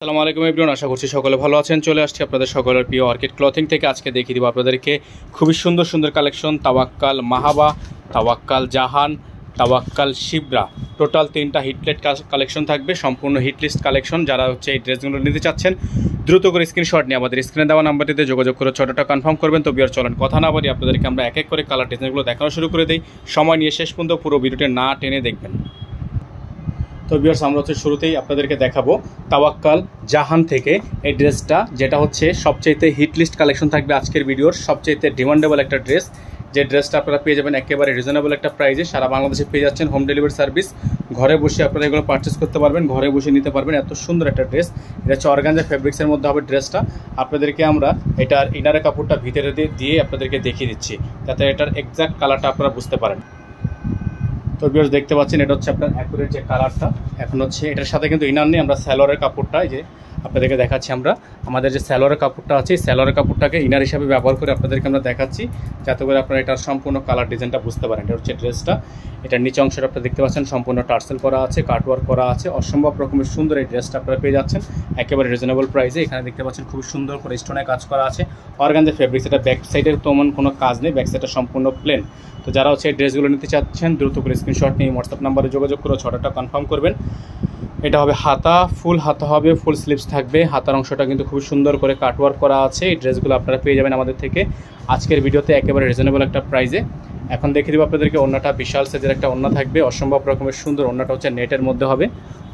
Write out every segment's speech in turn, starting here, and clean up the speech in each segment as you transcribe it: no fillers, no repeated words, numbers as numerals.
আসসালামু আলাইকুম এভরিওয়ান, আশা করছি সকলে ভালো আছেন। চলে আসছি আপনাদের সকলের প্রিয় অর্কিড ক্লথিং থেকে। আজকে দেখিয়ে দিব আপনাদেরকে খুবই সুন্দর সুন্দর কালেকশন। তাওয়াক্কাল মাহাবা, তাওয়াক্কাল জাহান, তাওয়াক্কাল শিবরা, টোটাল 3টা হিটলেট কালেকশন থাকবে, সম্পূর্ণ হিটলিস্ট কালেকশন। যারা এই ড্রেসগুলো নিতে চাচ্ছেন দ্রুত করে স্ক্রিনশট নিয়ে আমাদের স্ক্রিনে দেওয়া নাম্বারটিতে যোগাযোগ করে অর্ডারটা কনফার্ম করবেন। তো বিয়ার চলেন কথা না বলি, আপনাদেরকে আমরা এক এক করে কালার ডিজাইনগুলো দেখানো শুরু করে দিই। সময় নিয়ে শেষ পর্যন্ত পুরো ভিডিওটি না টেনে দেখবেন। তো ভিউয়ার্স, আমরা শুরুতেই আপনাদেরকে দেখাবো তাওয়াক্কাল জাহান থেকে এই ড্রেসটা, যেটা সবচাইতে হিট লিস্ট কালেকশন থাকবে আজকের ভিডিওর। সবচাইতে ডিমান্ডেবল একটা ড্রেস, যে ড্রেসটা আপনারা পেয়ে যাবেন একেবারে রিজনেবল একটা প্রাইসে। সারা বাংলাদেশে পেয়ে যাচ্ছেন হোম ডেলিভারি সার্ভিস। ঘরে বসে আপনারা এগুলো পারচেস করতে পারবেন, ঘরে বসে নিতে পারবেন। এত সুন্দর একটা ড্রেস, এটা অর্গানজা ফেব্রিক্সের মধ্যে হবে ড্রেসটা। আপনাদেরকে আমরা এটার ইনারের কাপড়টা ভিতরে দিয়ে আপনাদেরকে দেখিয়ে দিচ্ছি, যাতে এটার এক্সাক্ট কালারটা আপনারা বুঝতে পারেন। তো ভিউয়ার্স, দেখতে পাচ্ছেন এটা আপনার অ্যাকুরেট যে কালারটা। এখন এটার সাথে কিন্তু ইনার নেই, আমরা স্যালোয়ারের কাপড়টা যে আপনাদেরকে দেখাচ্ছি। আমরা আমাদের যে স্যালোয়ারের কাপড়টা আছে, স্যালোয়ারের কাপড়টাকে ইনার হিসাবে ব্যবহার করে আপনাদেরকে আমরা দেখাচ্ছি, যাতে করে আপনারা এটার সম্পূর্ণ কালার ডিজাইনটা বুঝতে পারেন। এটা ড্রেসটা, এটার নিচে অংশটা আপনারা দেখতে পাচ্ছেন সম্পূর্ণ টার্সেল করা আছে, কাটওয়ার্ক করা আছে। অসম্ভব রকমের সুন্দর এই ড্রেসটা আপনারা পেয়ে যাচ্ছেন একেবারে রিজনেবল প্রাইসে। এখানে দেখতে পাচ্ছেন খুব সুন্দর করে স্টোনে কাজ করা আছে, অর্গানজা ফেব্রিক্স। এটা ব্যাক সাইডের তেমন কোনো কাজ নেই, ব্যাক সাইডটা সম্পূর্ণ প্লেন। তো যারা এই ড্রেসগুলো নিতে চাচ্ছেন দ্রুত করে স্ক্রিনশট নিয়ে হোয়াটসঅ্যাপ নাম্বারে যোগাযোগ করে অর্ডারটা কনফার্ম করবেন। এটা হবে হাতা, ফুল হাতা হবে, ফুল স্লিভস থাকবে। হাতার অংশটা কিন্তু খুব সুন্দর করে কাটওয়ার্ক করা আছে। এই ড্রেসগুলো আপনারা পেয়ে যাবেন আমাদের থেকে আজকের ভিডিওতে একেবারে রিজনেবল একটা প্রাইসে। এখন দেখে দেবো আপনাদেরকে ওড়নাটা, বিশাল সাইজের একটা ওড়না থাকবে, অসম্ভব রকমের সুন্দর। ওড়নাটা নেটের মধ্যে হবে,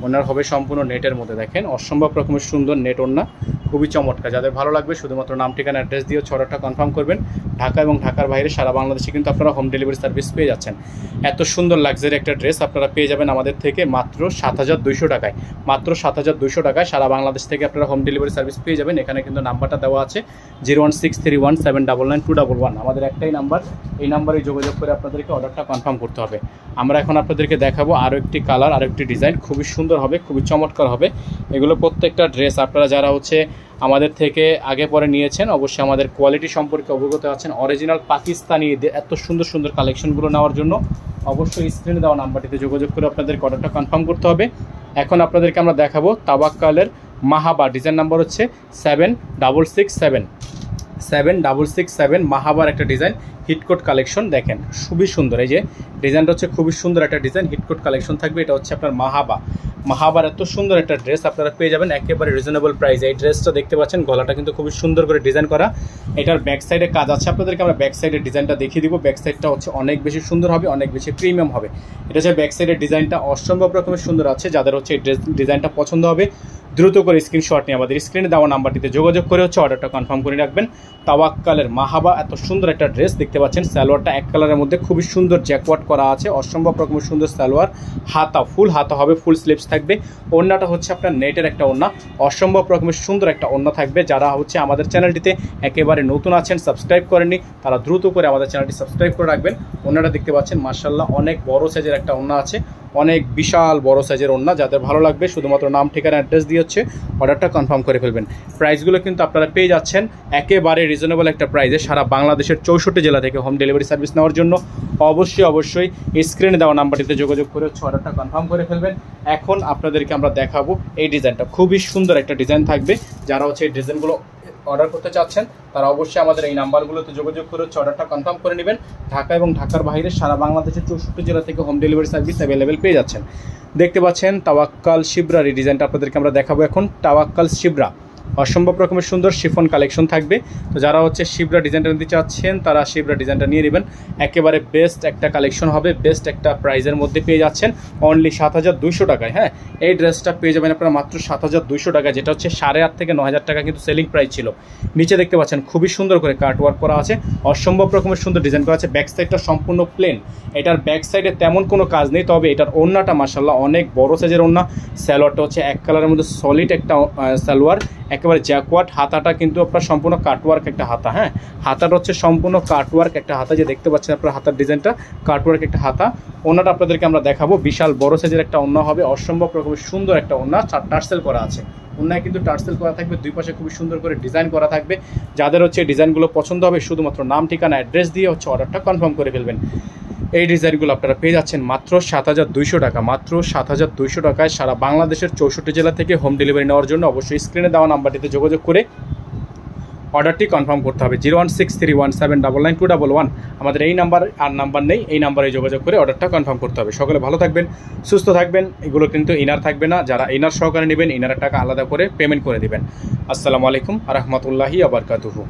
ওড়নার হবে সম্পূর্ণ নেটের মধ্যে। দেখেন অসম্ভব রকমের সুন্দর নেট ওড়না, খুবই চমৎকার। যাদের ভালো লাগবে শুধুমাত্র নাম, ঠিকানা, অ্যাড্রেস দিয়ে অর্ডারটা কনফার্ম করবেন। ঢাকা এবং ঢাকার বাইরে সারা বাংলাদেশে কিন্তু আপনারা হোম ডেলিভারি সার্ভিস পেয়ে যাচ্ছেন। এত সুন্দর লাক্সারি একটা ড্রেস আপনারা পেয়ে যাবেন আমাদের থেকে মাত্র 7200 টাকায়। মাত্র 7200 টাকায় সারা বাংলাদেশ থেকে আপনারা হোম ডেলিভারি সার্ভিস পেয়ে যাবেন। এখানে কিন্তু নাম্বারটা দেওয়া আছে 01631799211। আমাদের একটাই নাম্বার, এই নাম্বারে যোগাযোগ করে আপনাদেরকে অর্ডারটা কনফার্ম করতে হবে। আমরা এখন আপনাদেরকে দেখাবো আরও একটি কালার, আরও একটি ডিজাইন, খুবই সুন্দর হবে, খুবই চমৎকার হবে। এগুলো প্রত্যেকটা ড্রেস আপনারা যারা আমাদের থেকে আগে পরে নিয়েছেন অবশ্যই আমাদের কোয়ালিটি সম্পর্কে অবগত আছেন। অরিজিনাল পাকিস্তানি এত সুন্দর সুন্দর কালেকশনগুলো নেওয়ার জন্য অবশ্যই স্ক্রিনে দেওয়া নাম্বারটিতে যোগাযোগ করে আপনাদেরকে অর্ডারটা কনফার্ম করতে হবে। এখন আপনাদেরকে আমরা দেখাবো তাওয়াক্কালের মাহাবা, ডিজাইন নাম্বার 7667 মাহাবার একটা ডিজাইন, হিটকোট কালেকশন। দেখেন খুবই সুন্দর, এই যে ডিজাইনটা খুবই সুন্দর একটা ডিজাইন, হিটকোট কালেকশন থাকবে। এটা আপনার মাহাবার এত সুন্দর একটা ড্রেস আপনারা পেয়ে যাবেন একেবারে রিজনেবল প্রাইসে। এই ড্রেসটা দেখতে পাচ্ছেন, গলাটা কিন্তু খুবই সুন্দর করে ডিজাইন করা। এটার ব্যাক সাইডে কাজ আছে, আপনাদেরকে আমরা ব্যাক সাইডের ডিজাইনটা দেখিয়ে দিব। ব্যাক সাইডটা অনেক বেশি সুন্দর হবে, অনেক বেশি প্রিমিয়াম হবে। এটা ব্যাক সাইডের ডিজাইনটা অসম্ভব রকমের সুন্দর আছে। যাদের এই ড্রেস ডিজাইনটা পছন্দ হবে দ্রুত করে স্ক্রিনশট নিয়ে আমাদের স্ক্রিনে দেওয়া নাম্বারটিতে যোগাযোগ করে অর্ডারটা কনফার্ম করে রাখবেন। তাওয়াক্কালের মাহাবা এত সুন্দর একটা ড্রেস দেখতে পাচ্ছেন। সালোয়ারটা এক কালারের মধ্যে খুবই সুন্দর জ্যাকওয়াট করা আছে, অসম্ভব রকমের সুন্দর সালোয়ার। হাতা, ফুল হাতা হবে, ফুল স্লিভস থাকবে। ওড়নাটা আপনার নেটের একটা ওড়না, অসম্ভব রকমের সুন্দর একটা ওড়না থাকবে। যারা আমাদের চ্যানেলটিতে একেবারে নতুন আছেন, সাবস্ক্রাইব করেননি, তারা দ্রুত করে আমাদের চ্যানেলটি সাবস্ক্রাইব করে রাখবেন। ওড়নাটা দেখতে পাচ্ছেন মাশাআল্লাহ অনেক বড় সাইজের একটা ওড়না আছে, অনেক বিশাল বড় সাইজের ওড়না। যাদের ভালো লাগবে শুধুমাত্র নাম, ঠিকানা, অ্যাড্রেস দিয়ে অর্ডারটা কনফার্ম করে ফেলবেন। প্রাইসগুলো কিন্তু আপনারা পেয়ে যাচ্ছেন একেবারে রিজনেবল একটা প্রাইসে। সারা বাংলাদেশের 64 জেলা থেকে হোম ডেলিভারি সার্ভিস নেওয়ার জন্য অবশ্যই স্ক্রিনে দেওয়া নাম্বারটিতে যোগাযোগ করে অর্ডারটা কনফার্ম করে ফেলবেন। এখন আপনাদেরকে আমরা দেখাবো এই ডিজাইনটা, খুবই সুন্দর একটা ডিজাইন থাকবে। যারা এই ডিজাইনগুলো অর্ডার করতে চাচ্ছেন তারা অবশ্যই আমাদের এই নাম্বারগুলোতে যোগাযোগ করে অর্ডারটা কনফার্ম করে নেবেন। ঢাকা এবং ঢাকার বাইরে সারা বাংলাদেশের 64 জেলা থেকে হোম ডেলিভারি সার্ভিস অ্যাভেলেবেল পেয়ে যাচ্ছেন। দেখতে পাচ্ছেন তাওয়াক্কাল শিবরার এই ডিজাইনটা আপনাদেরকে আমরা দেখাবো এখন। তাওয়াক্কাল শিবরা অসম্ভব রকমের সুন্দর শিফন কালেকশন থাকবে। তো যারা শিবরা ডিজাইনটা নিতে চাচ্ছেন তারা শিবরা ডিজাইনটা নিয়ে নেবেন। একেবারে বেস্ট একটা কালেকশন হবে, বেস্ট একটা প্রাইজের মধ্যে পেয়ে যাচ্ছেন অনলি 7200 টাকায়। হ্যাঁ, এই ড্রেসটা পেয়ে যাবেন আপনারা মাত্র 7200 টাকায়, যেটা 8,500 থেকে 9,000 টাকা কিন্তু সেলিং প্রাইস ছিল। নিচে দেখতে পাচ্ছেন খুবই সুন্দর করে কাট ওয়ার্ক করা আছে, অসম্ভব রকমের সুন্দর ডিজাইন করা আছে। ব্যাক সাইডটা সম্পূর্ণ প্লেন, এটার ব্যাক সাইডে তেমন কোনো কাজ নেই, তবে এটার ওড়নাটা মাশাআল্লাহ অনেক বড় সাইজের ওড়না। সালোয়ারটা এক কালারের মধ্যে সলিড একটা সালোয়ার, একেবারে জ্যাকওয়াট। হাতাটা কিন্তু আপনার সম্পূর্ণ কাটওয়ার্ক একটা হাতা। হ্যাঁ, হাতাটা সম্পূর্ণ কাটওয়ার্ক একটা হাতা, যে দেখতে পাচ্ছেন আপনার হাতার ডিজাইনটা কাটওয়ার্ক একটা হাতা। ওড়নাটা আপনাদেরকে আমরা দেখাবো, বিশাল বড় সাইজের একটা ওড়না হবে, অসম্ভব রকমের সুন্দর একটা ওড়না, টার্সেল করা আছে। ওড়নায় কিন্তু টার্সেল করা থাকবে, দুই পাশে খুবই সুন্দর করে ডিজাইন করা থাকবে। যাদের ডিজাইনগুলো পছন্দ হবে শুধুমাত্র নাম, ঠিকানা, অ্যাড্রেস দিয়ে অর্ডারটা কনফার্ম করে ফেলবেন। এই ডিজাইনগুলো আপনারা পেয়ে যাচ্ছেন মাত্র 7,200 টাকা, মাত্র 7,200 টাকায় সারা বাংলাদেশের 64 জেলা থেকে হোম ডেলিভারি নেওয়ার জন্য অবশ্যই স্ক্রিনে দেওয়া নাম্বারটিতে যোগাযোগ করে অর্ডারটি কনফার্ম করতে হবে। 01631799211 আমাদের এই নাম্বার, আর নাম্বার নেই, এই নাম্বারে যোগাযোগ করে অর্ডারটা কনফার্ম করতে হবে। সকলে ভালো থাকবেন, সুস্থ থাকবেন। এগুলো কিন্তু ইনার থাকবে না, যারা ইনার সহকারে নেবেন ইনারের টাকা আলাদা করে পেমেন্ট করে দেবেন। আসসালামু আলাইকুম ওয়া রাহমাতুল্লাহি ওয়া বারাকাতুহু।